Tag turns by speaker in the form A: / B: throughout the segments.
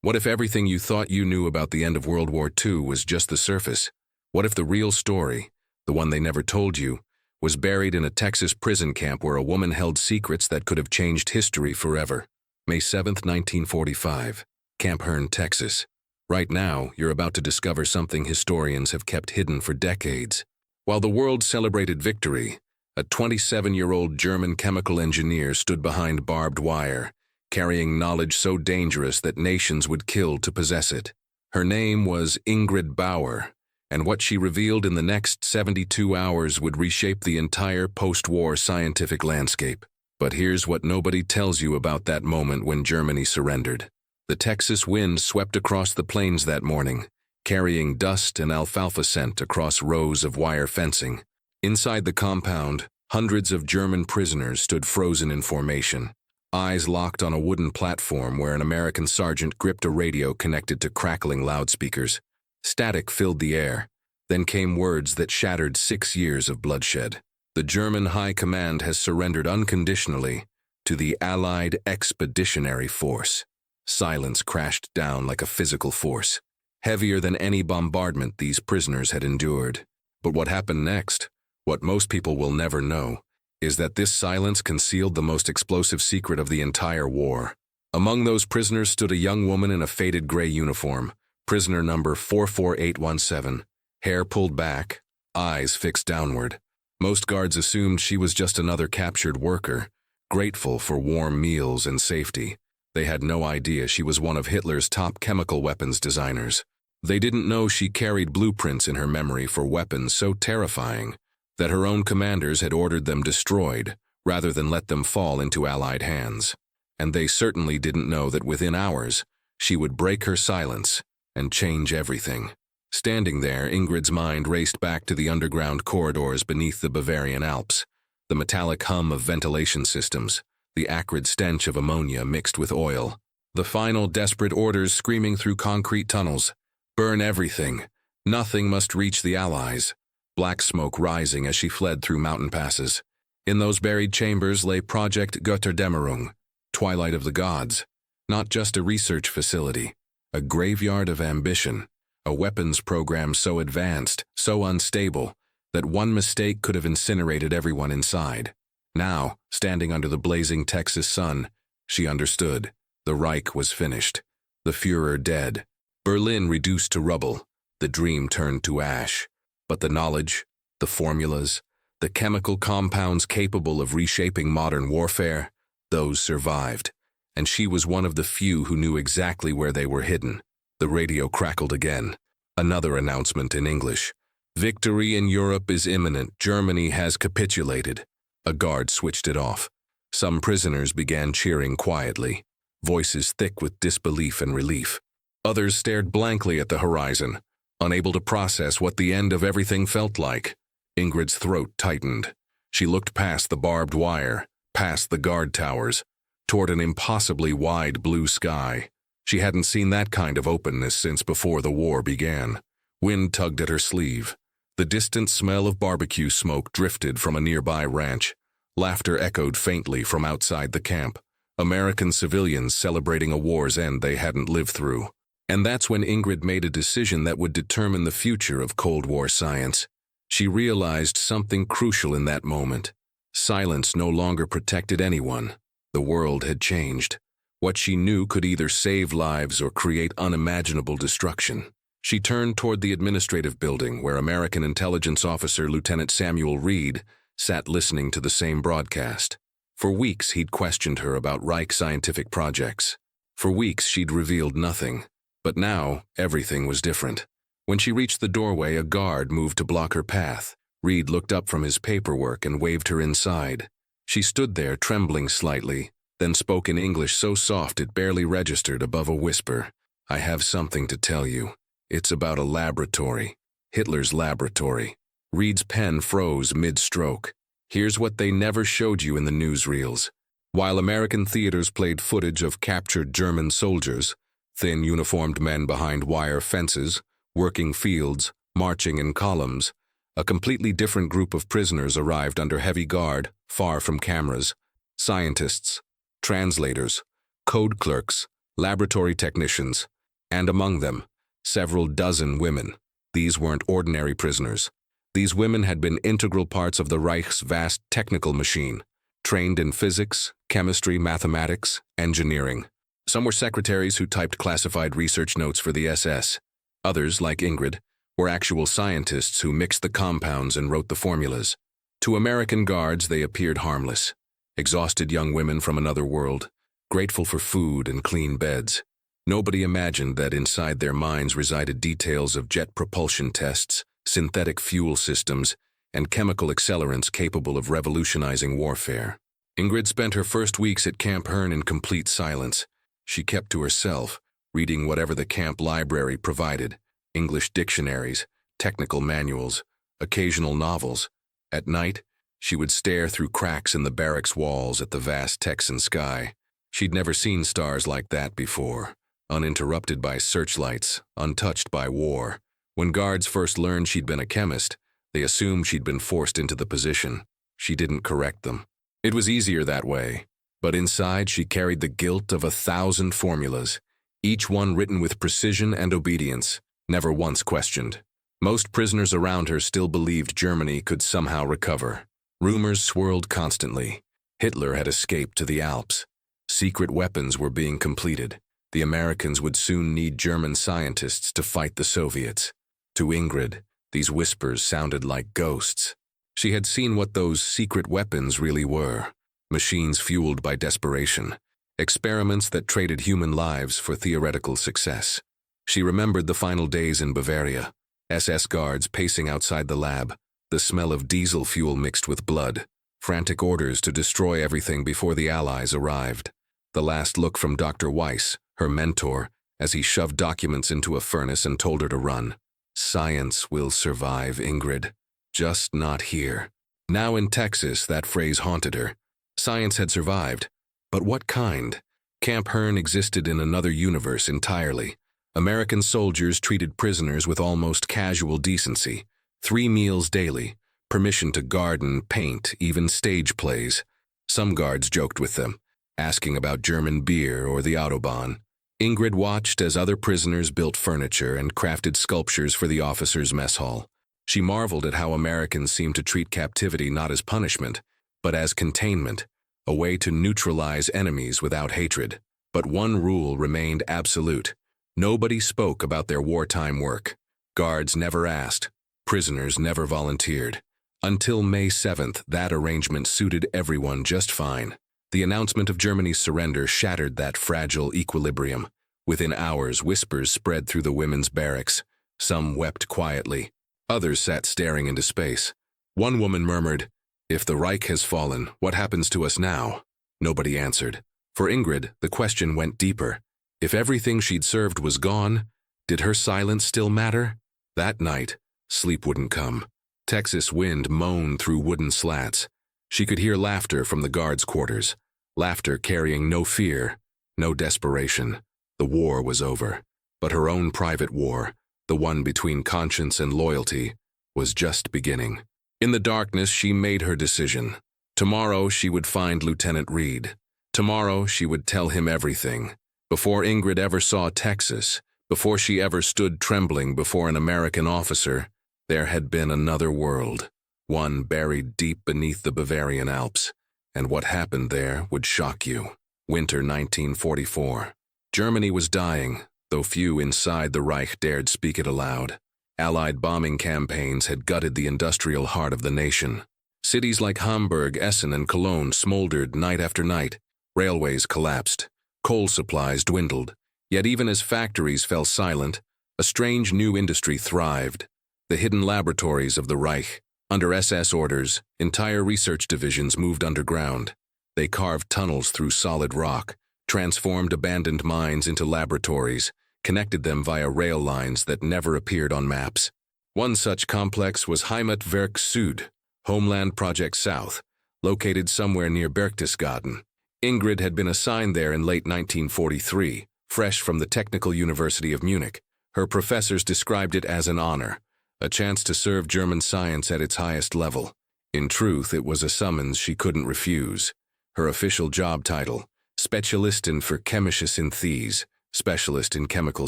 A: What if everything you thought you knew about the end of World War II was just the surface? What if the real story, the one they never told you, was buried in a Texas prison camp where a woman held secrets that could have changed history forever? May 7, 1945, Camp Hearn, Texas. Right now, you're about to discover something historians have kept hidden for decades. While the world celebrated victory, a 27-year-old German chemical engineer stood behind barbed wire, carrying knowledge so dangerous that nations would kill to possess it. Her name was Ingred Bower, and what she revealed in the next 72 hours would reshape the entire post-war scientific landscape. But here's what nobody tells you about that moment when Germany surrendered. The Texas wind swept across the plains that morning, carrying dust and alfalfa scent across rows of wire fencing. Inside the compound, hundreds of German prisoners stood frozen in formation, eyes locked on a wooden platform where an American sergeant gripped a radio connected to crackling loudspeakers. Static filled the air. Then came words that shattered 6 years of bloodshed. The German High Command has surrendered unconditionally to the Allied Expeditionary Force. Silence crashed down like a physical force, heavier than any bombardment these prisoners had endured. But what happened next, what most people will never know, is that this silence concealed the most explosive secret of the entire war. Among those prisoners stood a young woman in a faded gray uniform, prisoner number 44817, hair pulled back, eyes fixed downward. Most guards assumed she was just another captured worker, grateful for warm meals and safety. They had no idea she was one of Hitler's top chemical weapons designers. They didn't know she carried blueprints in her memory for weapons so terrifying that her own commanders had ordered them destroyed rather than let them fall into Allied hands. And they certainly didn't know that within hours, she would break her silence and change everything. Standing there, Ingrid's mind raced back to the underground corridors beneath the Bavarian Alps, the metallic hum of ventilation systems, the acrid stench of ammonia mixed with oil, the final desperate orders screaming through concrete tunnels. Burn everything. Nothing must reach the Allies. Black smoke rising as she fled through mountain passes. In those buried chambers lay Project Götterdämmerung, Twilight of the Gods, not just a research facility, a graveyard of ambition, a weapons program so advanced, so unstable, that one mistake could have incinerated everyone inside. Now, standing under the blazing Texas sun, she understood. The Reich was finished. The Führer dead. Berlin reduced to rubble. The dream turned to ash. But the knowledge, the formulas, the chemical compounds capable of reshaping modern warfare, those survived. And she was one of the few who knew exactly where they were hidden. The radio crackled again. Another announcement in English. Victory in Europe is imminent. Germany has capitulated. A guard switched it off. Some prisoners began cheering quietly, voices thick with disbelief and relief. Others stared blankly at the horizon, unable to process what the end of everything felt like. Ingrid's throat tightened. She looked past the barbed wire, past the guard towers, toward an impossibly wide blue sky. She hadn't seen that kind of openness since before the war began. Wind tugged at her sleeve. The distant smell of barbecue smoke drifted from a nearby ranch. Laughter echoed faintly from outside the camp. American civilians celebrating a war's end they hadn't lived through. And that's when Ingrid made a decision that would determine the future of Cold War science. She realized something crucial in that moment. Silence no longer protected anyone. The world had changed. What she knew could either save lives or create unimaginable destruction. She turned toward the administrative building where American intelligence officer Lieutenant Samuel Reed sat listening to the same broadcast. For weeks he'd questioned her about Reich scientific projects. For weeks she'd revealed nothing. But now, everything was different. When she reached the doorway, a guard moved to block her path. Reed looked up from his paperwork and waved her inside. She stood there, trembling slightly, then spoke in English so soft it barely registered above a whisper. I have something to tell you. It's about a laboratory. Hitler's laboratory. Reed's pen froze mid-stroke. Here's what they never showed you in the newsreels. While American theaters played footage of captured German soldiers, thin uniformed men behind wire fences, working fields, marching in columns, a completely different group of prisoners arrived under heavy guard, far from cameras. Scientists, translators, code clerks, laboratory technicians, And among them, several dozen women. These weren't ordinary prisoners. These women had been integral parts of the Reich's vast technical machine, trained in physics, chemistry, mathematics, engineering. Some were secretaries who typed classified research notes for the SS. Others, like Ingrid, were actual scientists who mixed the compounds and wrote the formulas. To American guards, they appeared harmless. Exhausted young women from another world, grateful for food and clean beds. Nobody imagined that inside their minds resided details of jet propulsion tests, synthetic fuel systems, and chemical accelerants capable of revolutionizing warfare. Ingrid spent her first weeks at Camp Hearn in complete silence. She kept to herself, reading whatever the camp library provided, English dictionaries, technical manuals, occasional novels. At night, she would stare through cracks in the barracks walls at the vast Texan sky. She'd never seen stars like that before, uninterrupted by searchlights, untouched by war. When guards first learned she'd been a chemist, they assumed she'd been forced into the position. She didn't correct them. It was easier that way, but inside she carried the guilt of 1,000 formulas, each one written with precision and obedience, never once questioned. Most prisoners around her still believed Germany could somehow recover. Rumors swirled constantly. Hitler had escaped to the Alps. Secret weapons were being completed. The Americans would soon need German scientists to fight the Soviets. To Ingrid, these whispers sounded like ghosts. She had seen what those secret weapons really were. Machines fueled by desperation. Experiments that traded human lives for theoretical success. She remembered the final days in Bavaria. SS guards pacing outside the lab. The smell of diesel fuel mixed with blood. Frantic orders to destroy everything before the Allies arrived. The last look from Dr. Weiss, her mentor, as he shoved documents into a furnace and told her to run. Science will survive, Ingrid. Just not here. Now in Texas, that phrase haunted her. Science had survived. But what kind? Camp Hearn existed in another universe entirely. American soldiers treated prisoners with almost casual decency. 3 meals daily, permission to garden, paint, even stage plays. Some guards joked with them, asking about German beer or the Autobahn. Ingrid watched as other prisoners built furniture and crafted sculptures for the officers' mess hall. She marveled at how Americans seemed to treat captivity not as punishment, but as containment, a way to neutralize enemies without hatred. But one rule remained absolute. Nobody spoke about their wartime work. Guards never asked. Prisoners never volunteered. Until May 7th, that arrangement suited everyone just fine. The announcement of Germany's surrender shattered that fragile equilibrium. Within hours, whispers spread through the women's barracks. Some wept quietly. Others sat staring into space. One woman murmured, "If the Reich has fallen, what happens to us now?" Nobody answered. For Ingrid, the question went deeper. If everything she'd served was gone, did her silence still matter? That night, sleep wouldn't come. Texas wind moaned through wooden slats. She could hear laughter from the guards' quarters. Laughter carrying no fear, no desperation. The war was over. But her own private war, the one between conscience and loyalty, was just beginning. In the darkness, she made her decision. Tomorrow, she would find Lieutenant Reed. Tomorrow, she would tell him everything. Before Ingrid ever saw Texas, before she ever stood trembling before an American officer, there had been another world, one buried deep beneath the Bavarian Alps, and what happened there would shock you. Winter 1944. Germany was dying, though few inside the Reich dared speak it aloud. Allied bombing campaigns had gutted the industrial heart of the nation. Cities like Hamburg, Essen, and Cologne smoldered night after night. Railways collapsed. Coal supplies dwindled. Yet even as factories fell silent, a strange new industry thrived. The hidden laboratories of the Reich. Under SS orders, entire research divisions moved underground. They carved tunnels through solid rock, transformed abandoned mines into laboratories, connected them via rail lines that never appeared on maps. One such complex was Heimatwerk Süd, Homeland Project South, located somewhere near Berchtesgaden. Ingrid had been assigned there in late 1943, fresh from the Technical University of Munich. Her professors described it as an honor, a chance to serve German science at its highest level. In truth, it was a summons she couldn't refuse. Her official job title, Spezialistin für chemische Synthese, specialist in chemical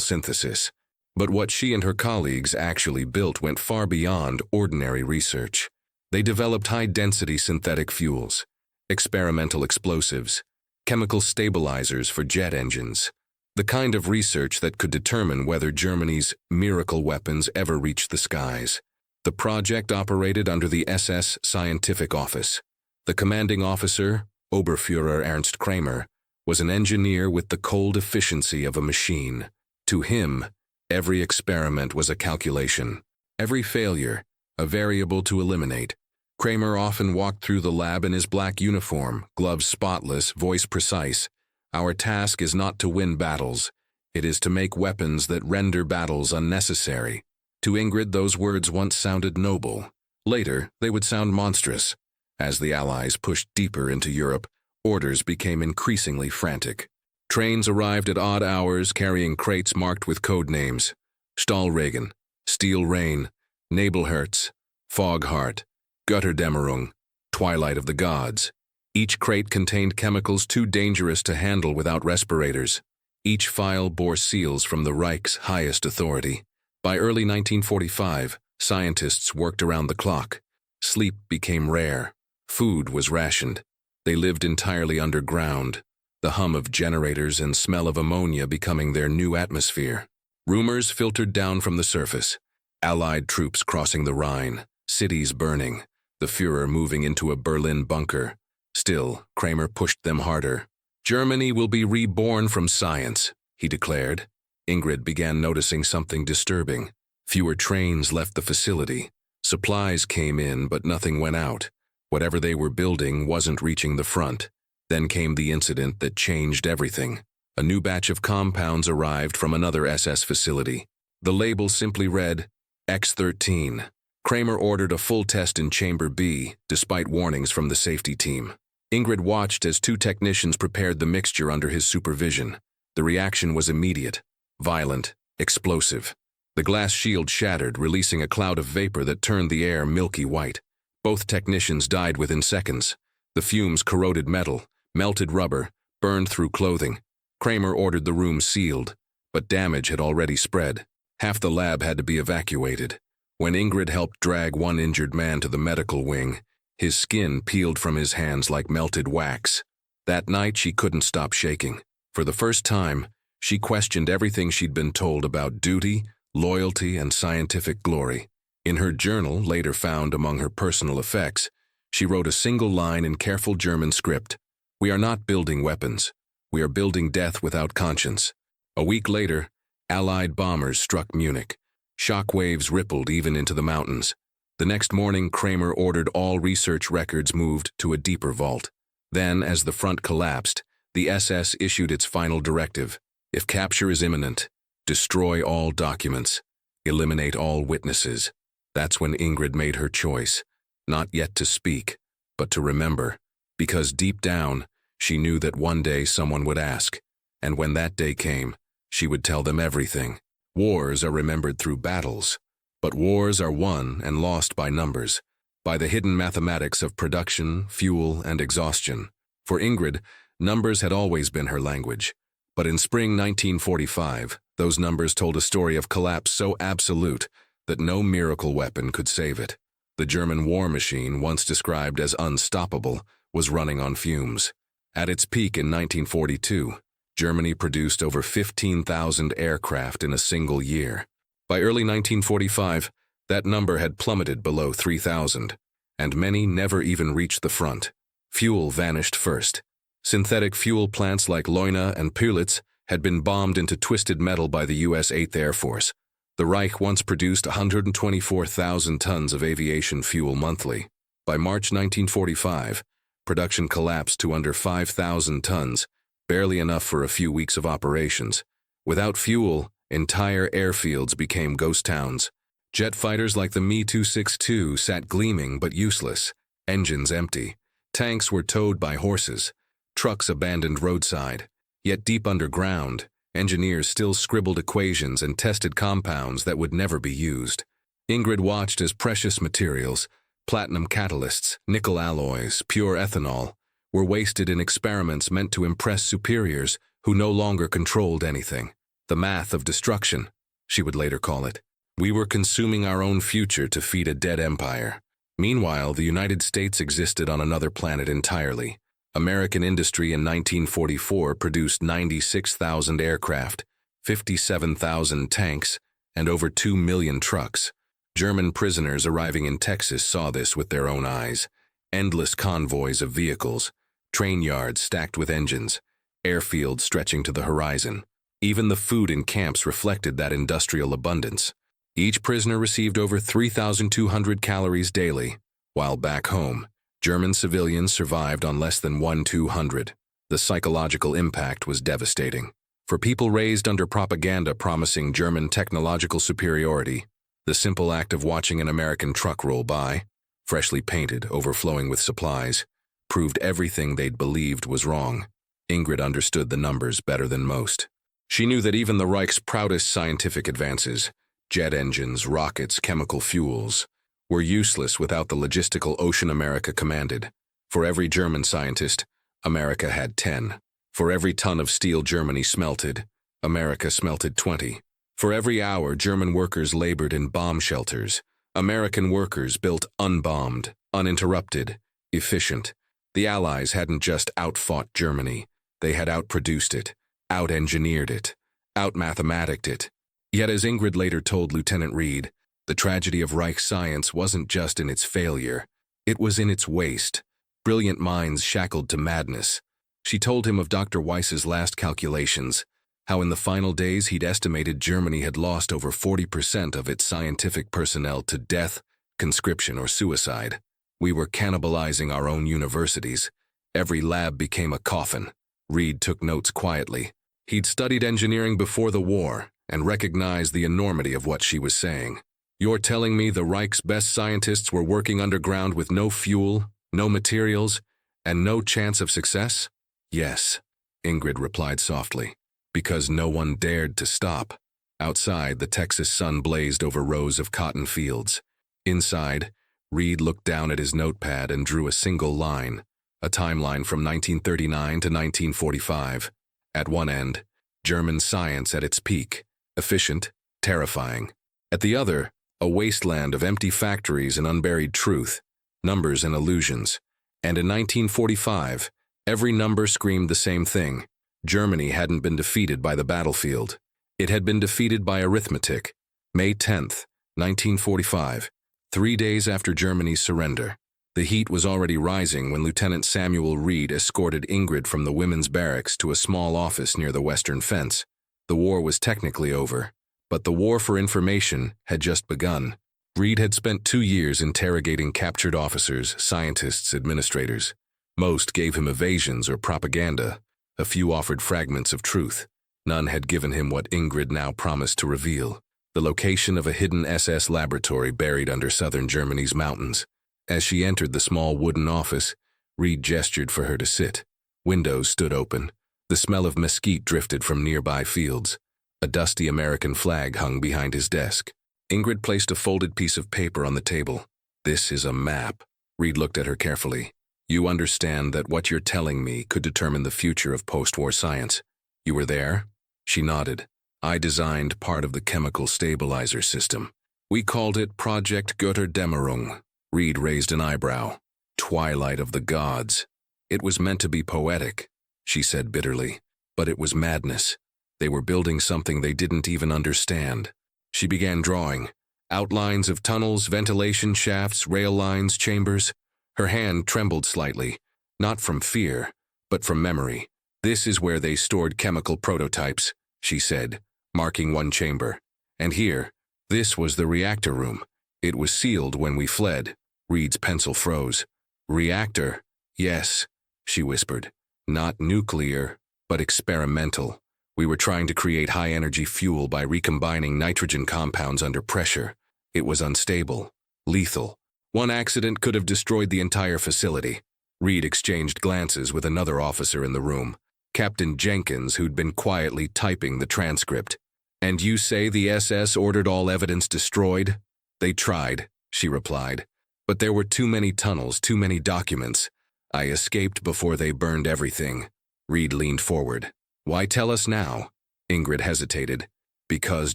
A: synthesis. But what she and her colleagues actually built went far beyond ordinary research. They developed high-density synthetic fuels, experimental explosives, chemical stabilizers for jet engines, the kind of research that could determine whether Germany's miracle weapons ever reached the skies. The project operated under the SS Scientific Office. The commanding officer, Oberfuhrer Ernst Kramer, was an engineer with the cold efficiency of a machine. To him, every experiment was a calculation, every failure a variable to eliminate. Kramer often walked through the lab in his black uniform, gloves spotless, voice precise. Our task is not to win battles. It is to make weapons that render battles unnecessary. To Ingrid, those words once sounded noble. Later, they would sound monstrous. As the Allies pushed deeper into Europe, orders became increasingly frantic. Trains arrived at odd hours carrying crates marked with code names: Stahlregen, Steel Rain, Nebelherz, Fogheart, Götterdämmerung, Twilight of the Gods. Each crate contained chemicals too dangerous to handle without respirators. Each file bore seals from the Reich's highest authority. By early 1945, scientists worked around the clock. Sleep became rare. Food was rationed. They lived entirely underground, the hum of generators and smell of ammonia becoming their new atmosphere. Rumors filtered down from the surface. Allied troops crossing the Rhine, cities burning, the Führer moving into a Berlin bunker. Still, Kramer pushed them harder. Germany will be reborn from science, he declared. Ingrid began noticing something disturbing. Fewer trains left the facility. Supplies came in, but nothing went out. Whatever they were building wasn't reaching the front. Then came the incident that changed everything. A new batch of compounds arrived from another SS facility. The label simply read, X13. Kramer ordered a full test in Chamber B, despite warnings from the safety team. Ingrid watched as two technicians prepared the mixture under his supervision. The reaction was immediate, violent, explosive. The glass shield shattered, releasing a cloud of vapor that turned the air milky white. Both technicians died within seconds. The fumes corroded metal, melted rubber, burned through clothing. Kramer ordered the room sealed, but damage had already spread. Half the lab had to be evacuated. When Ingrid helped drag one injured man to the medical wing, his skin peeled from his hands like melted wax. That night she couldn't stop shaking. For the first time, she questioned everything she'd been told about duty, loyalty, and scientific glory. In her journal, later found among her personal effects, she wrote a single line in careful German script: "We are not building weapons. We are building death without conscience." A week later, Allied bombers struck Munich. Shock waves rippled even into the mountains. The next morning, Kramer ordered all research records moved to a deeper vault. Then, as the front collapsed, the SS issued its final directive: if capture is imminent, destroy all documents, eliminate all witnesses. That's when Ingrid made her choice, not yet to speak, but to remember, because deep down, she knew that one day someone would ask, and when that day came, she would tell them everything. Wars are remembered through battles, but wars are won and lost by numbers, by the hidden mathematics of production, fuel, and exhaustion. For Ingrid, numbers had always been her language, but in spring 1945, those numbers told a story of collapse so absolute that no miracle weapon could save it. The German war machine, once described as unstoppable, was running on fumes. At its peak in 1942, Germany produced over 15,000 aircraft in a single year. By early 1945, that number had plummeted below 3,000, and many never even reached the front. Fuel vanished first. Synthetic fuel plants like Leuna and Pulitz had been bombed into twisted metal by the U.S. 8th Air Force. The Reich once produced 124,000 tons of aviation fuel monthly. By March 1945, production collapsed to under 5,000 tons, barely enough for a few weeks of operations. Without fuel, entire airfields became ghost towns. Jet fighters like the Me-262 sat gleaming but useless, engines empty. Tanks were towed by horses, trucks abandoned roadside. Yet deep underground, engineers still scribbled equations and tested compounds that would never be used. Ingrid watched as precious materials, platinum catalysts, nickel alloys, pure ethanol, were wasted in experiments meant to impress superiors who no longer controlled anything. The math of destruction, she would later call it. We were consuming our own future to feed a dead empire. Meanwhile, the United States existed on another planet entirely. American industry in 1944 produced 96,000 aircraft, 57,000 tanks, and over 2 million trucks. German prisoners arriving in Texas saw this with their own eyes. Endless convoys of vehicles, train yards stacked with engines, airfields stretching to the horizon. Even the food in camps reflected that industrial abundance. Each prisoner received over 3,200 calories daily, while back home, German civilians survived on less than 1/200. The psychological impact was devastating. For people raised under propaganda promising German technological superiority, the simple act of watching an American truck roll by, freshly painted, overflowing with supplies, proved everything they'd believed was wrong. Ingrid understood the numbers better than most. She knew that even the Reich's proudest scientific advances, jet engines, rockets, chemical fuels, were useless without the logistical ocean America commanded. For every German scientist, America had 10. For every ton of steel Germany smelted, America smelted 20. For every hour German workers labored in bomb shelters, American workers built unbombed, uninterrupted, efficient. The Allies hadn't just outfought Germany, they had outproduced it, out-engineered it, out-mathematiced it. Yet as Ingrid later told Lieutenant Reed, the tragedy of Reich science wasn't just in its failure, it was in its waste. Brilliant minds shackled to madness. She told him of Dr. Weiss's last calculations, how in the final days he'd estimated Germany had lost over 40% of its scientific personnel to death, conscription, or suicide. We were cannibalizing our own universities. Every lab became a coffin. Reed took notes quietly. He'd studied engineering before the war and recognized the enormity of what she was saying. You're telling me the Reich's best scientists were working underground with no fuel, no materials, and no chance of success? Yes, Ingrid replied softly, because no one dared to stop. Outside, the Texas sun blazed over rows of cotton fields. Inside, Reed looked down at his notepad and drew a single line, a timeline from 1939 to 1945. At one end, German science at its peak, efficient, terrifying. At the other, a wasteland of empty factories and unburied truth, numbers and illusions. And in 1945, every number screamed the same thing. Germany hadn't been defeated by the battlefield. It had been defeated by arithmetic. May 10th, 1945, 3 days after Germany's surrender. The heat was already rising when Lieutenant Samuel Reed escorted Ingrid from the women's barracks to a small office near the western fence. The war was technically over, but the war for information had just begun. Reed had spent 2 years interrogating captured officers, scientists, administrators. Most gave him evasions or propaganda. A few offered fragments of truth. None had given him what Ingrid now promised to reveal, the location of a hidden SS laboratory buried under southern Germany's mountains. As she entered the small wooden office, Reed gestured for her to sit. Windows stood open. The smell of mesquite drifted from nearby fields. A dusty American flag hung behind his desk. Ingrid placed a folded piece of paper on the table. This is a map. Reed looked at her carefully. You understand that what you're telling me could determine the future of post-war science. You were there? She nodded. I designed part of the chemical stabilizer system. We called it Project Götterdämmerung. Reed raised an eyebrow. Twilight of the gods. It was meant to be poetic, she said bitterly, but it was madness. They were building something they didn't even understand. She began drawing. Outlines of tunnels, ventilation shafts, rail lines, chambers. Her hand trembled slightly, not from fear, but from memory. This is where they stored chemical prototypes, she said, marking one chamber. And here, this was the reactor room. It was sealed when we fled. Reed's pencil froze. Reactor? Yes, she whispered. Not nuclear, but experimental. We were trying to create high-energy fuel by recombining nitrogen compounds under pressure. It was unstable, lethal. One accident could have destroyed the entire facility. Reed exchanged glances with another officer in the room, Captain Jenkins, who'd been quietly typing the transcript. And you say the SS ordered all evidence destroyed? They tried, she replied. But there were too many tunnels, too many documents. I escaped before they burned everything. Reed leaned forward. Why tell us now? Ingrid hesitated. Because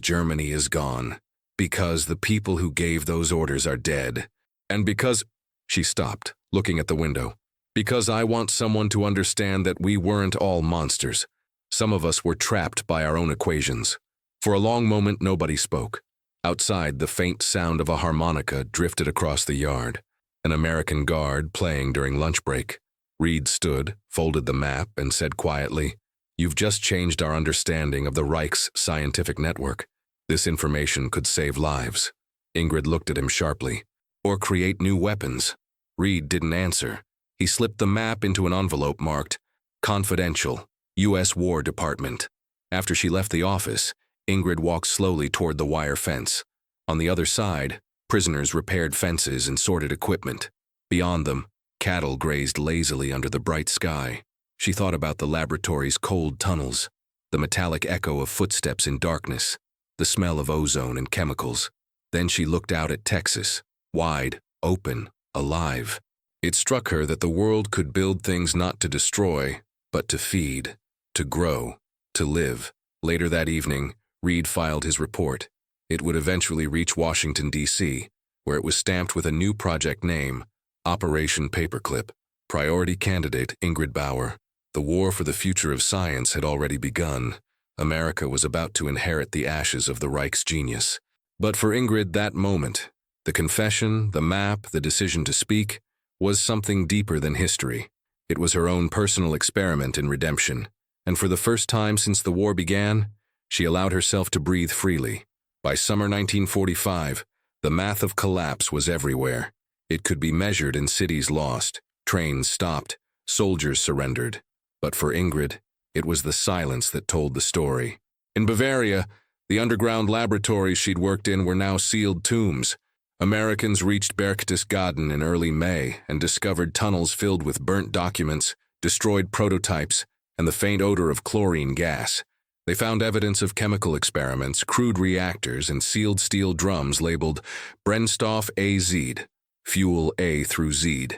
A: Germany is gone. Because the people who gave those orders are dead. And because... She stopped, looking at the window. Because I want someone to understand that we weren't all monsters. Some of us were trapped by our own equations. For a long moment, nobody spoke. Outside, the faint sound of a harmonica drifted across the yard. An American guard playing during lunch break. Reed stood, folded the map, and said quietly, "You've just changed our understanding of the Reich's scientific network. This information could save lives." Ingrid looked at him sharply. "Or create new weapons." Reed didn't answer. He slipped the map into an envelope marked, "Confidential, U.S. War Department." After she left the office, Ingrid walked slowly toward the wire fence. On the other side, prisoners repaired fences and sorted equipment. Beyond them, cattle grazed lazily under the bright sky. She thought about the laboratory's cold tunnels, the metallic echo of footsteps in darkness, the smell of ozone and chemicals. Then she looked out at Texas, wide, open, alive. It struck her that the world could build things not to destroy, but to feed, to grow, to live. Later that evening, Reed filed his report. It would eventually reach Washington, D.C., where it was stamped with a new project name, Operation Paperclip. Priority candidate Ingred Bower. The war for the future of science had already begun. America was about to inherit the ashes of the Reich's genius. But for Ingrid, that moment, the confession, the map, the decision to speak, was something deeper than history. It was her own personal experiment in redemption. And for the first time since the war began, she allowed herself to breathe freely. By summer 1945, the math of collapse was everywhere. It could be measured in cities lost, trains stopped, soldiers surrendered. But for Ingrid, it was the silence that told the story. In Bavaria, the underground laboratories she'd worked in were now sealed tombs. Americans reached Berchtesgaden in early May and discovered tunnels filled with burnt documents, destroyed prototypes, and the faint odor of chlorine gas. They found evidence of chemical experiments, crude reactors, and sealed steel drums labeled Brennstoff AZ, fuel A through Z.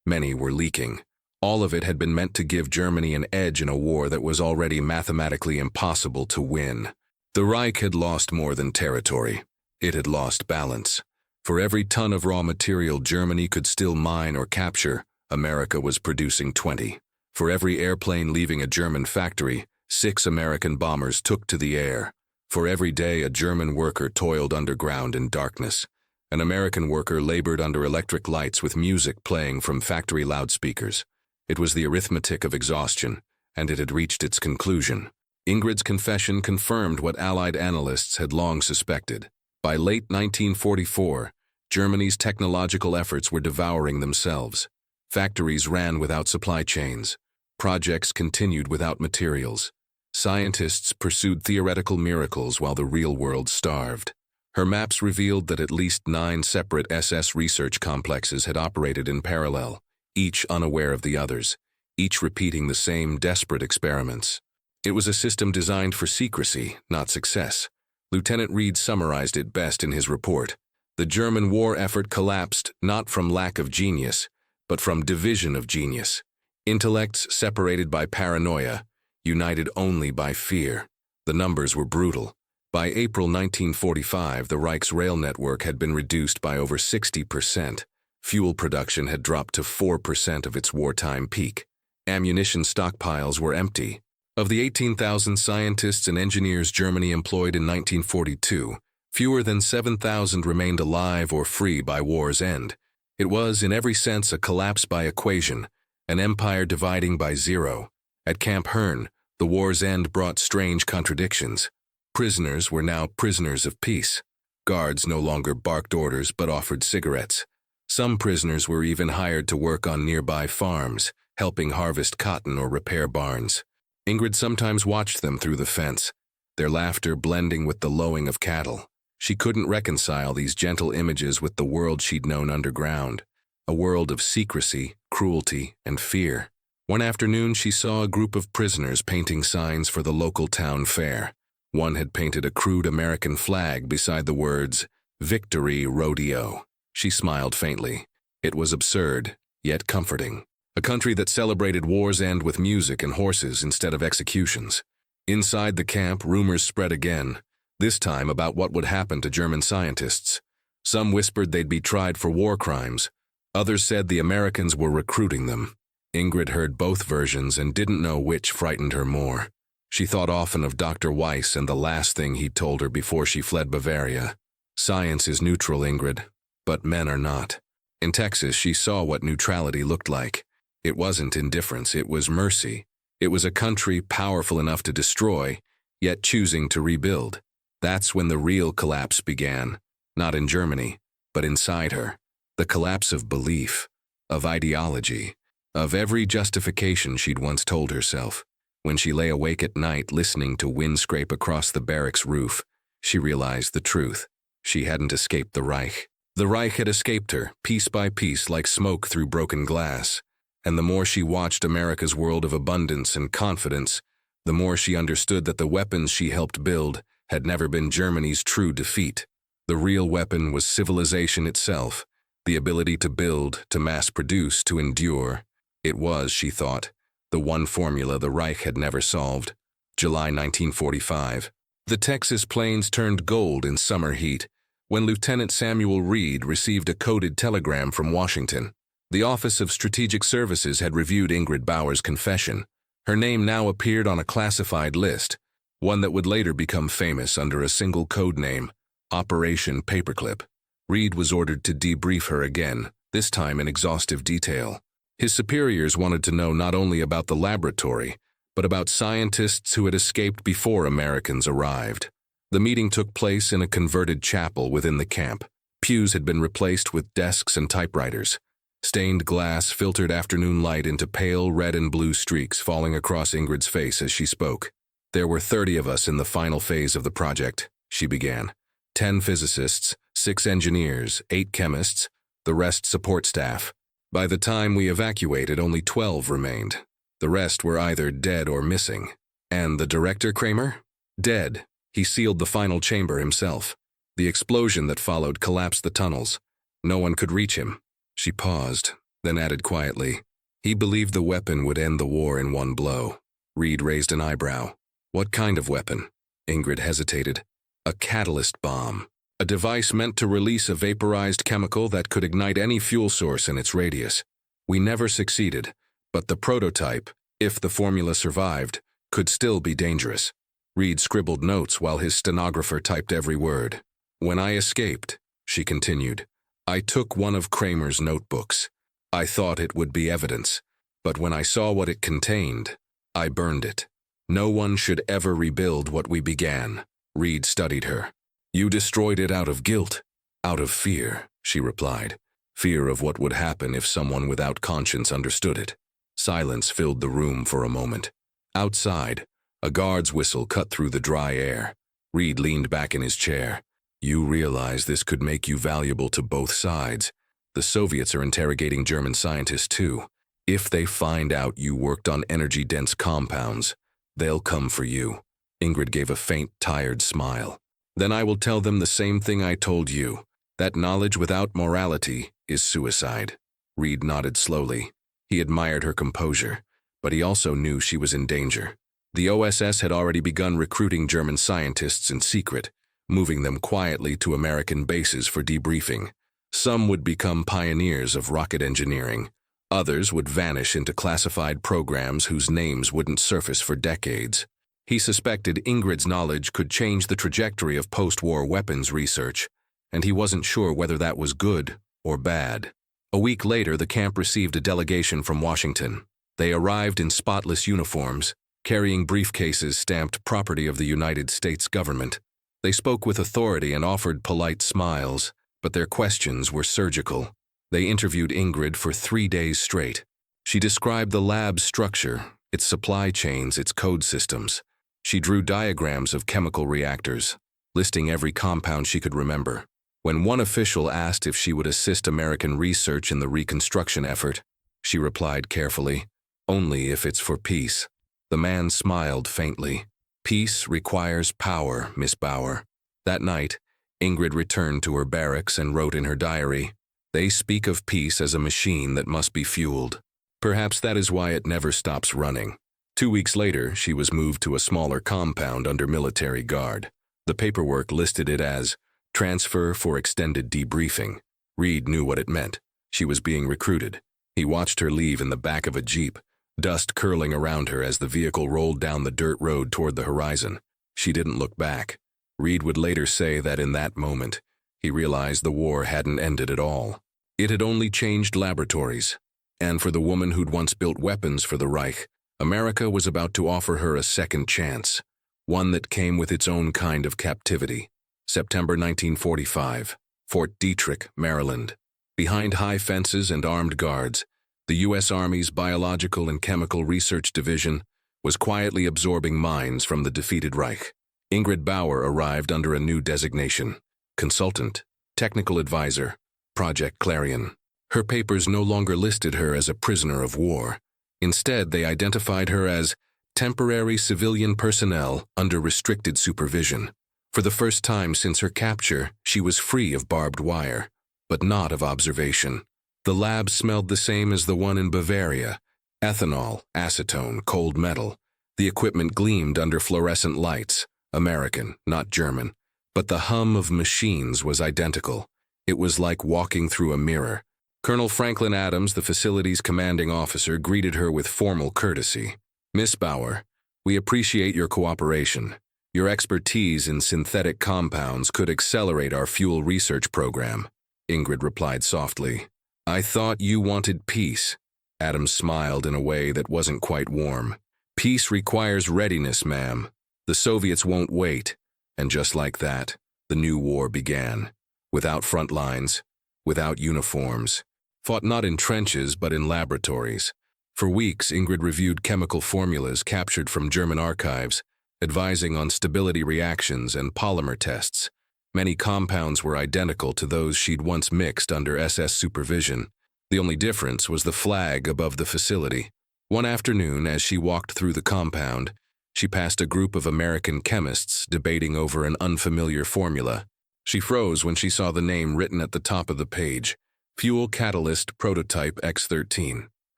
A: Many were leaking. All of it had been meant to give Germany an edge in a war that was already mathematically impossible to win. The Reich had lost more than territory. It had lost balance. For every ton of raw material Germany could still mine or capture, America was producing 20. For every airplane leaving a German factory, 6 American bombers took to the air. For every day a German worker toiled underground in darkness. An American worker labored under electric lights with music playing from factory loudspeakers. It was the arithmetic of exhaustion, and it had reached its conclusion. Ingrid's confession confirmed what Allied analysts had long suspected. By late 1944, Germany's technological efforts were devouring themselves. Factories ran without supply chains. Projects continued without materials. Scientists pursued theoretical miracles while the real world starved. Her maps revealed that at least 9 separate SS research complexes had operated in parallel, each unaware of the others, each repeating the same desperate experiments. It was a system designed for secrecy, not success. Lieutenant Reed summarized it best in his report. The German war effort collapsed not from lack of genius, but from division of genius. Intellects separated by paranoia, united only by fear. The numbers were brutal. By April 1945, the Reich's rail network had been reduced by over 60%. Fuel production had dropped to 4% of its wartime peak. Ammunition stockpiles were empty. Of the 18,000 scientists and engineers Germany employed in 1942, fewer than 7,000 remained alive or free by war's end. It was, in every sense, a collapse by equation, an empire dividing by zero. At Camp Hearn, the war's end brought strange contradictions. Prisoners were now prisoners of peace. Guards no longer barked orders but offered cigarettes. Some prisoners were even hired to work on nearby farms, helping harvest cotton or repair barns. Ingrid sometimes watched them through the fence, their laughter blending with the lowing of cattle. She couldn't reconcile these gentle images with the world she'd known underground, a world of secrecy, cruelty, and fear. One afternoon, she saw a group of prisoners painting signs for the local town fair. One had painted a crude American flag beside the words, "Victory Rodeo." She smiled faintly. It was absurd, yet comforting. A country that celebrated war's end with music and horses instead of executions. Inside the camp, rumors spread again, this time about what would happen to German scientists. Some whispered they'd be tried for war crimes. Others said the Americans were recruiting them. Ingrid heard both versions and didn't know which frightened her more. She thought often of Dr. Weiss and the last thing he'd told her before she fled Bavaria. Science is neutral, Ingrid, but men are not. In Texas, she saw what neutrality looked like. It wasn't indifference, it was mercy. It was a country powerful enough to destroy, yet choosing to rebuild. That's when the real collapse began, not in Germany, but inside her. The collapse of belief, of ideology, of every justification she'd once told herself. When she lay awake at night listening to wind scrape across the barracks roof, she realized the truth. She hadn't escaped the Reich. The Reich had escaped her, piece by piece, like smoke through broken glass. And the more she watched America's world of abundance and confidence, the more she understood that the weapons she helped build had never been Germany's true defeat. The real weapon was civilization itself, the ability to build, to mass produce, to endure. It was, she thought, the one formula the Reich had never solved. July 1945. The Texas plains turned gold in summer heat when Lieutenant Samuel Reed received a coded telegram from Washington. The Office of Strategic Services had reviewed Ingrid Bower's confession. Her name now appeared on a classified list, one that would later become famous under a single code name, Operation Paperclip. Reed was ordered to debrief her again, this time in exhaustive detail. His superiors wanted to know not only about the laboratory, but about scientists who had escaped before Americans arrived. The meeting took place in a converted chapel within the camp. Pews had been replaced with desks and typewriters. Stained glass filtered afternoon light into pale red and blue streaks falling across Ingrid's face as she spoke. There were 30 of us in the final phase of the project, she began. 10 physicists, 6 engineers, 8 chemists, the rest support staff. By the time we evacuated, only 12 remained. The rest were either dead or missing. And the director, Kramer? Dead. He sealed the final chamber himself. The explosion that followed collapsed the tunnels. No one could reach him. She paused, then added quietly, "He believed the weapon would end the war in one blow." Reed raised an eyebrow. "What kind of weapon?" Ingrid hesitated. "A catalyst bomb. A device meant to release a vaporized chemical that could ignite any fuel source in its radius. We never succeeded, but the prototype, if the formula survived, could still be dangerous." Reed scribbled notes while his stenographer typed every word. "When I escaped," she continued, "I took one of Kramer's notebooks. I thought it would be evidence, but when I saw what it contained, I burned it. No one should ever rebuild what we began." Reed studied her. "You destroyed it out of guilt, out of fear," she replied. "Fear of what would happen if someone without conscience understood it." Silence filled the room for a moment. Outside, a guard's whistle cut through the dry air. Reed leaned back in his chair. "You realize this could make you valuable to both sides. The Soviets are interrogating German scientists too. If they find out you worked on energy-dense compounds, they'll come for you." Ingrid gave a faint, tired smile. "Then I will tell them the same thing I told you, that knowledge without morality is suicide." Reed nodded slowly. He admired her composure, but he also knew she was in danger. The OSS had already begun recruiting German scientists in secret, moving them quietly to American bases for debriefing. Some would become pioneers of rocket engineering. Others would vanish into classified programs whose names wouldn't surface for decades. He suspected Ingrid's knowledge could change the trajectory of post-war weapons research, and he wasn't sure whether that was good or bad. A week later, the camp received a delegation from Washington. They arrived in spotless uniforms, carrying briefcases stamped property of the United States government. They spoke with authority and offered polite smiles, but their questions were surgical. They interviewed Ingrid for 3 days straight. She described the lab's structure, its supply chains, its code systems. She drew diagrams of chemical reactors, listing every compound she could remember. When one official asked if she would assist American research in the reconstruction effort, she replied carefully, "Only if it's for peace." The man smiled faintly. "Peace requires power, Miss Bower." That night, Ingrid returned to her barracks and wrote in her diary, "They speak of peace as a machine that must be fueled. Perhaps that is why it never stops running. 2 weeks later, she was moved to a smaller compound under military guard. The paperwork listed it as transfer for extended debriefing. Reed knew what it meant. She was being recruited. He watched her leave in the back of a jeep, dust curling around her as the vehicle rolled down the dirt road toward the horizon. She didn't look back. Reed would later say that in that moment, he realized the war hadn't ended at all. It had only changed laboratories. And for the woman who'd once built weapons for the Reich, America was about to offer her a second chance, one that came with its own kind of captivity. September 1945, Fort Detrick, Maryland. Behind high fences and armed guards, the U.S. Army's Biological and Chemical Research Division was quietly absorbing mines from the defeated Reich. Ingred Bower arrived under a new designation: consultant, technical advisor, Project Clarion. Her papers no longer listed her as a prisoner of war. Instead, they identified her as temporary civilian personnel under restricted supervision. For the first time since her capture, she was free of barbed wire, but not of observation. The lab smelled the same as the one in Bavaria: ethanol, acetone, cold metal. The equipment gleamed under fluorescent lights, American, not German, but the hum of machines was identical. It was like walking through a mirror. Colonel Franklin Adams, the facility's commanding officer, greeted her with formal courtesy. "Miss Bower, we appreciate your cooperation. Your expertise in synthetic compounds could accelerate our fuel research program," Ingrid replied softly. "I thought you wanted peace." Adams smiled in a way that wasn't quite warm. "Peace requires readiness, ma'am. The Soviets won't wait." And just like that, the new war began. Without front lines, without uniforms. Fought not in trenches but in laboratories. For weeks, Ingrid reviewed chemical formulas captured from German archives, advising on stability reactions and polymer tests. Many compounds were identical to those she'd once mixed under SS supervision. The only difference was the flag above the facility. One afternoon, as she walked through the compound, she passed a group of American chemists debating over an unfamiliar formula. She froze when she saw the name written at the top of the page: Fuel Catalyst Prototype X13.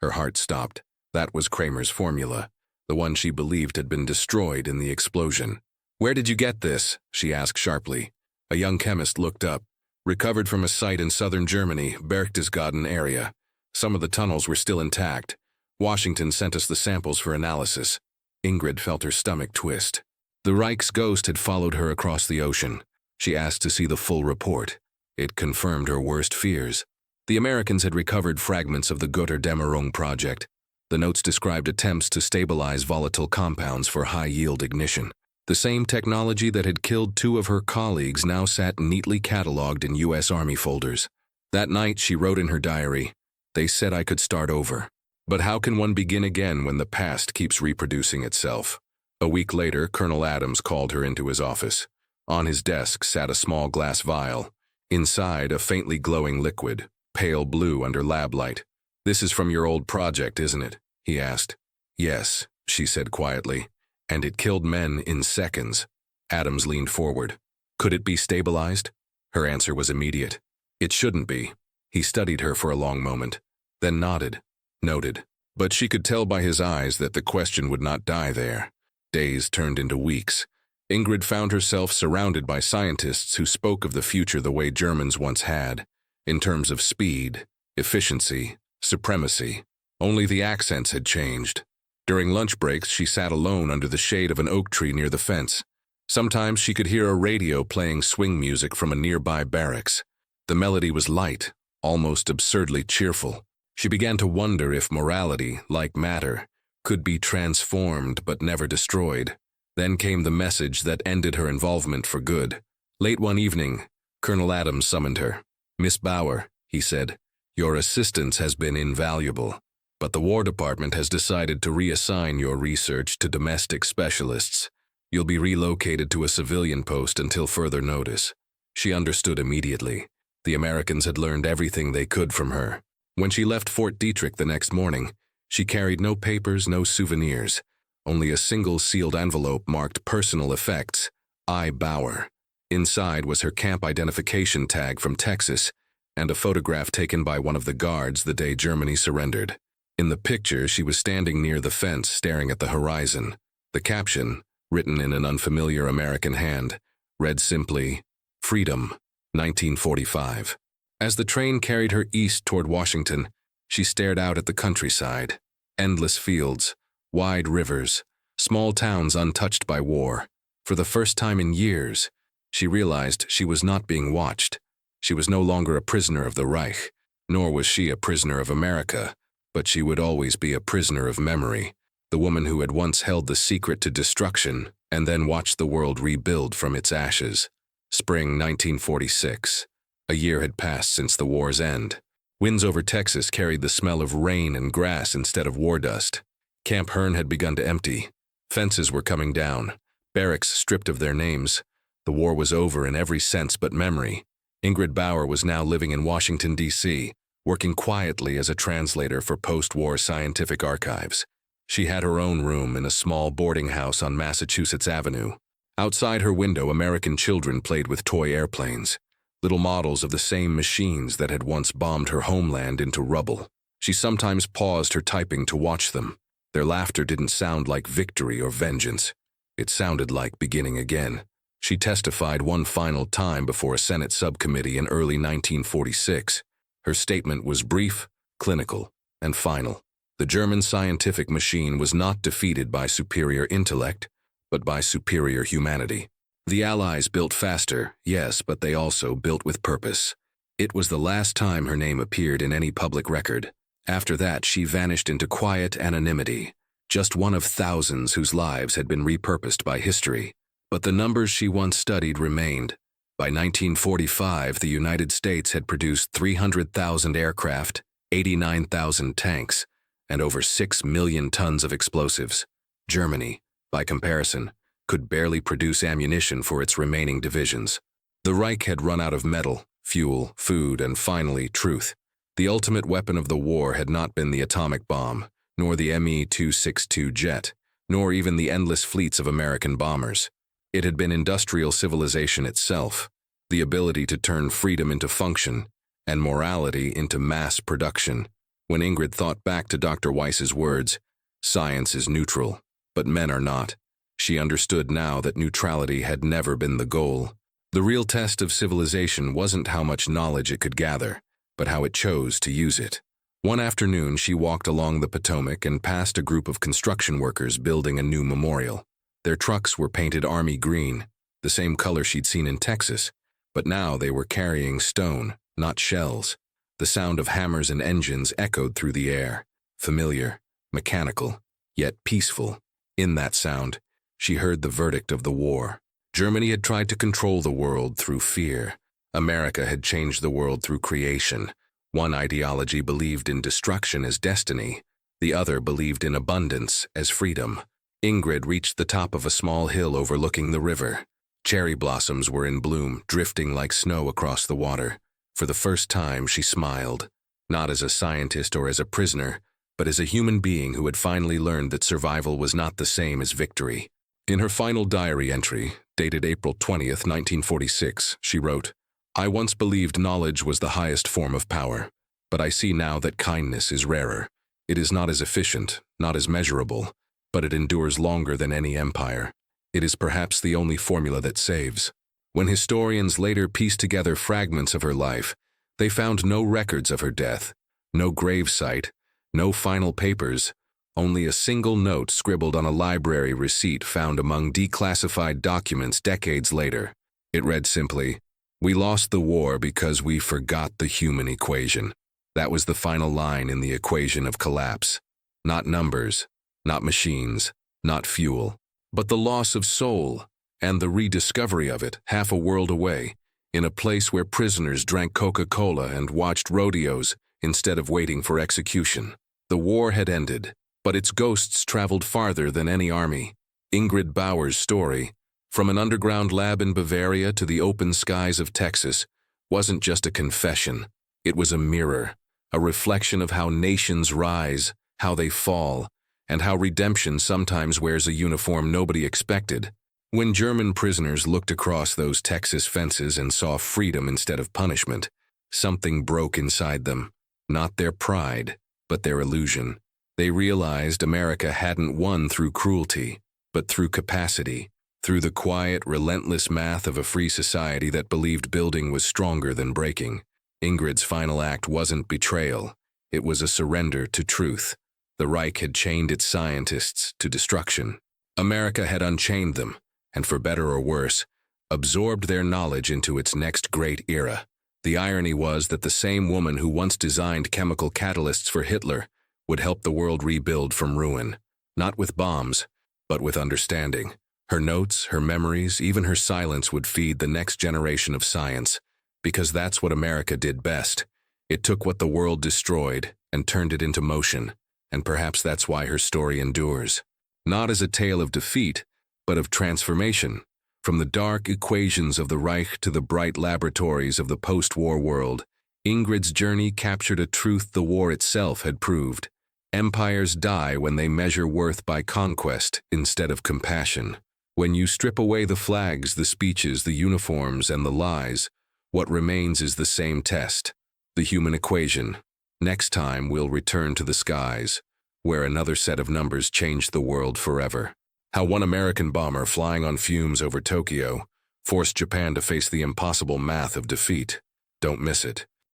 A: Her heart stopped. That was Kramer's formula, the one she believed had been destroyed in the explosion. "Where did you get this?" she asked sharply. A young chemist looked up. "Recovered from a site in southern Germany, Berchtesgaden area. Some of the tunnels were still intact. Washington sent us the samples for analysis." Ingrid felt her stomach twist. The Reich's ghost had followed her across the ocean. She asked to see the full report. It confirmed her worst fears. The Americans had recovered fragments of the Götterdämmerung project. The notes described attempts to stabilize volatile compounds for high-yield ignition. The same technology that had killed 2 of her colleagues now sat neatly cataloged in U.S. Army folders. That night, she wrote in her diary, "They said I could start over. But how can one begin again when the past keeps reproducing itself?" A week later, Colonel Adams called her into his office. On his desk sat a small glass vial. Inside, a faintly glowing liquid, pale blue under lab light. "This is from your old project, isn't it?" he asked. "Yes," she said quietly. "And it killed men in seconds." Adams leaned forward. "Could it be stabilized?" Her answer was immediate. "It shouldn't be." He studied her for a long moment, then nodded. Noted. But she could tell by his eyes that the question would not die there. Days turned into weeks. Ingrid found herself surrounded by scientists who spoke of the future the way Germans once had, in terms of speed, efficiency, supremacy. Only the accents had changed. During lunch breaks, she sat alone under the shade of an oak tree near the fence. Sometimes she could hear a radio playing swing music from a nearby barracks. The melody was light, almost absurdly cheerful. She began to wonder if morality, like matter, could be transformed but never destroyed. Then came the message that ended her involvement for good. Late one evening, Colonel Adams summoned her. "Miss Bower," he said, "your assistance has been invaluable, but the War Department has decided to reassign your research to domestic specialists. You'll be relocated to a civilian post until further notice." She understood immediately. The Americans had learned everything they could from her. When she left Fort Detrick the next morning, she carried no papers, no souvenirs, only a single sealed envelope marked "Personal Effects, I. Bower." Inside was her camp identification tag from Texas and a photograph taken by one of the guards the day Germany surrendered. In the picture, she was standing near the fence, staring at the horizon. The caption, written in an unfamiliar American hand, read simply, "Freedom, 1945." As the train carried her east toward Washington, she stared out at the countryside. Endless fields, wide rivers, small towns untouched by war. For the first time in years, she realized she was not being watched. She was no longer a prisoner of the Reich, nor was she a prisoner of America, but she would always be a prisoner of memory, the woman who had once held the secret to destruction and then watched the world rebuild from its ashes. Spring 1946. A year had passed since the war's end. Winds over Texas carried the smell of rain and grass instead of war dust. Camp Hearn had begun to empty. Fences were coming down, barracks stripped of their names. The war was over in every sense but memory. Ingred Bower was now living in Washington, D.C., working quietly as a translator for post-war scientific archives. She had her own room in a small boarding house on Massachusetts Avenue. Outside her window, American children played with toy airplanes, little models of the same machines that had once bombed her homeland into rubble. She sometimes paused her typing to watch them. Their laughter didn't sound like victory or vengeance. It sounded like beginning again. She testified one final time before a Senate subcommittee in early 1946. Her statement was brief, clinical, and final. The German scientific machine was not defeated by superior intellect, but by superior humanity. The Allies built faster, yes, but they also built with purpose. It was the last time her name appeared in any public record. After that, she vanished into quiet anonymity, just one of thousands whose lives had been repurposed by history. But the numbers she once studied remained. By 1945, the United States had produced 300,000 aircraft, 89,000 tanks, and over 6 million tons of explosives. Germany, by comparison, could barely produce ammunition for its remaining divisions. The Reich had run out of metal, fuel, food, and finally, truth. The ultimate weapon of the war had not been the atomic bomb, nor the Me-262 jet, nor even the endless fleets of American bombers. It had been industrial civilization itself, the ability to turn freedom into function and morality into mass production. When Ingrid thought back to Dr. Weiss's words, "Science is neutral, but men are not," she understood now that neutrality had never been the goal. The real test of civilization wasn't how much knowledge it could gather, but how it chose to use it. One afternoon, she walked along the Potomac and passed a group of construction workers building a new memorial. Their trucks were painted army green, the same color she'd seen in Texas, but now they were carrying stone, not shells. The sound of hammers and engines echoed through the air, familiar, mechanical, yet peaceful. In that sound, she heard the verdict of the war. Germany had tried to control the world through fear. America had changed the world through creation. One ideology believed in destruction as destiny. The other believed in abundance as freedom. Ingrid reached the top of a small hill overlooking the river. Cherry blossoms were in bloom, drifting like snow across the water. For the first time, she smiled, not as a scientist or as a prisoner, but as a human being who had finally learned that survival was not the same as victory. In her final diary entry, dated April 20th, 1946, she wrote, "I once believed knowledge was the highest form of power, but I see now that kindness is rarer. It is not as efficient, not as measurable, but it endures longer than any empire. It is perhaps the only formula that saves." When historians later pieced together fragments of her life, they found no records of her death, no gravesite, no final papers, only a single note scribbled on a library receipt found among declassified documents decades later. It read simply, "We lost the war because we forgot the human equation." That was the final line in the equation of collapse. Not numbers, not machines, not fuel, but the loss of soul, and the rediscovery of it half a world away, in a place where prisoners drank Coca-Cola and watched rodeos instead of waiting for execution. The war had ended, but its ghosts traveled farther than any army. Ingrid Bower's story, from an underground lab in Bavaria to the open skies of Texas, wasn't just a confession. It was a mirror, a reflection of how nations rise, how they fall, and how redemption sometimes wears a uniform nobody expected. When German prisoners looked across those Texas fences and saw freedom instead of punishment, something broke inside them. Not their pride, but their illusion. They realized America hadn't won through cruelty, but through capacity, through the quiet, relentless math of a free society that believed building was stronger than breaking. Ingrid's final act wasn't betrayal. It was a surrender to truth. The Reich had chained its scientists to destruction. America had unchained them, and for better or worse, absorbed their knowledge into its next great era. The irony was that the same woman who once designed chemical catalysts for Hitler would help the world rebuild from ruin, not with bombs, but with understanding. Her notes, her memories, even her silence would feed the next generation of science, because that's what America did best. It took what the world destroyed and turned it into motion, and perhaps that's why her story endures. Not as a tale of defeat, but of transformation. From the dark equations of the Reich to the bright laboratories of the post-war world, Ingrid's journey captured a truth the war itself had proved. Empires die when they measure worth by conquest instead of compassion. When you strip away the flags, the speeches, the uniforms, and the lies, what remains is the same test, the human equation. Next time, we'll return to the skies, where another set of numbers changed the world forever. How one American bomber flying on fumes over Tokyo forced Japan to face the impossible math of defeat. Don't miss it.